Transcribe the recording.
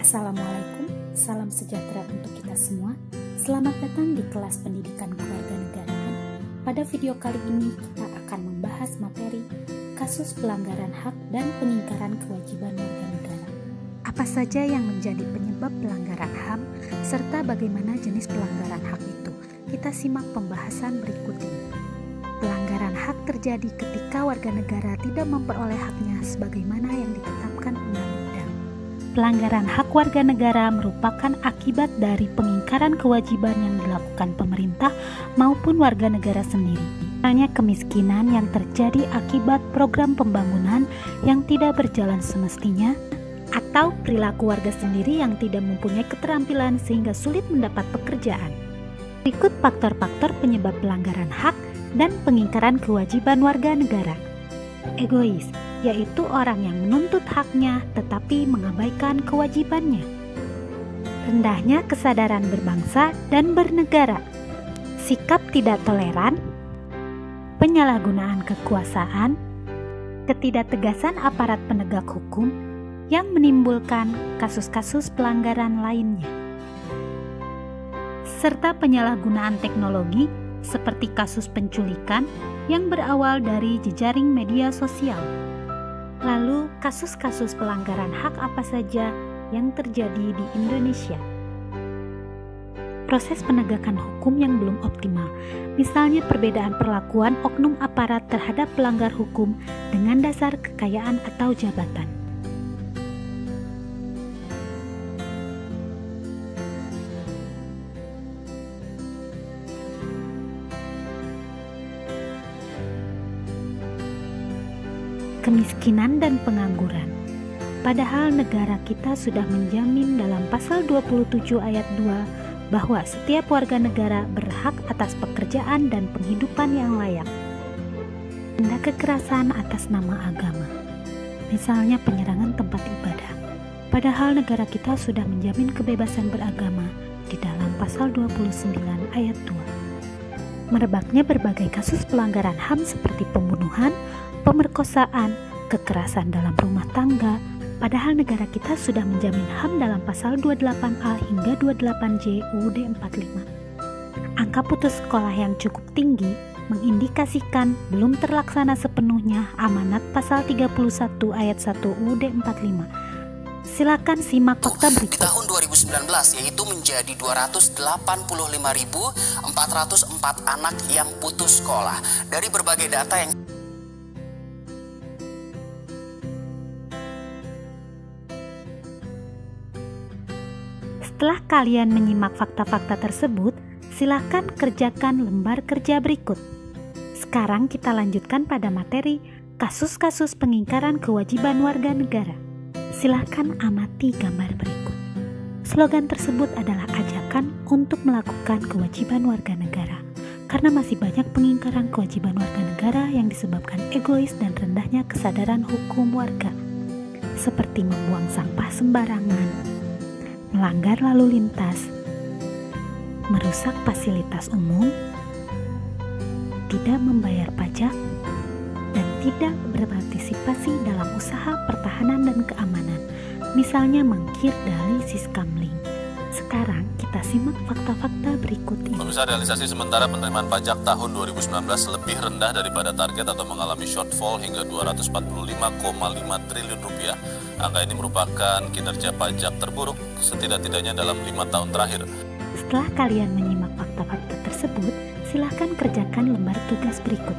Assalamualaikum, salam sejahtera untuk kita semua. Selamat datang di kelas pendidikan kewarganegaraan. Pada video kali ini kita akan membahas materi kasus pelanggaran hak dan pengingkaran kewajiban warga negara. Apa saja yang menjadi penyebab pelanggaran HAM serta bagaimana jenis pelanggaran hak itu? Kita simak pembahasan berikut ini. Pelanggaran hak terjadi ketika warga negara tidak memperoleh haknya sebagaimana yang ditetapkan undang-undang. Pelanggaran hak warga negara merupakan akibat dari pengingkaran kewajiban yang dilakukan pemerintah maupun warga negara sendiri. Misalnya kemiskinan yang terjadi akibat program pembangunan yang tidak berjalan semestinya, atau perilaku warga sendiri yang tidak mempunyai keterampilan sehingga sulit mendapat pekerjaan. Berikut faktor-faktor penyebab pelanggaran hak dan pengingkaran kewajiban warga negara. Egois, yaitu orang yang menuntut haknya tetapi mengabaikan kewajibannya. Rendahnya kesadaran berbangsa dan bernegara. Sikap tidak toleran, penyalahgunaan kekuasaan, ketidaktegasan aparat penegak hukum yang menimbulkan kasus-kasus pelanggaran lainnya. Serta penyalahgunaan teknologi seperti kasus penculikan yang berawal dari jejaring media sosial. Lalu, kasus-kasus pelanggaran hak apa saja yang terjadi di Indonesia? Proses penegakan hukum yang belum optimal, misalnya perbedaan perlakuan oknum aparat terhadap pelanggar hukum dengan dasar kekayaan atau jabatan. Kemiskinan dan pengangguran. Padahal negara kita sudah menjamin dalam pasal 27 ayat 2 bahwa setiap warga negara berhak atas pekerjaan dan penghidupan yang layak. Tindak kekerasan atas nama agama, misalnya penyerangan tempat ibadah. Padahal negara kita sudah menjamin kebebasan beragama di dalam pasal 29 ayat 2. Merebaknya berbagai kasus pelanggaran HAM seperti pembunuhan, pemerkosaan, kekerasan dalam rumah tangga, padahal negara kita sudah menjamin HAM dalam pasal 28A hingga 28J UUD 45. Angka putus sekolah yang cukup tinggi mengindikasikan belum terlaksana sepenuhnya amanat pasal 31 ayat 1 UUD 45. Silakan simak fakta berikut. Di tahun 2019 yaitu menjadi 285.404 anak yang putus sekolah. Dari berbagai data yang Setelah kalian menyimak fakta-fakta tersebut, silakan kerjakan lembar kerja berikut. Sekarang kita lanjutkan pada materi kasus-kasus pengingkaran kewajiban warga negara. Silakan amati gambar berikut. Slogan tersebut adalah ajakan untuk melakukan kewajiban warga negara, karena masih banyak pengingkaran kewajiban warga negara yang disebabkan egois dan rendahnya kesadaran hukum warga, seperti membuang sampah sembarangan, melanggar lalu lintas, merusak fasilitas umum, tidak membayar pajak, dan tidak berpartisipasi dalam usaha pertahanan dan keamanan, misalnya mangkir dari Siskamling. Sekarang kita simak fakta-fakta berikut ini. Pemirsa, realisasi sementara penerimaan pajak tahun 2019 lebih rendah daripada target atau mengalami shortfall hingga 245,5 triliun rupiah. Angka ini merupakan kinerja pajak terburuk setidak-tidaknya dalam 5 tahun terakhir. Setelah kalian menyimak fakta-fakta tersebut, silakan kerjakan lembar tugas berikut.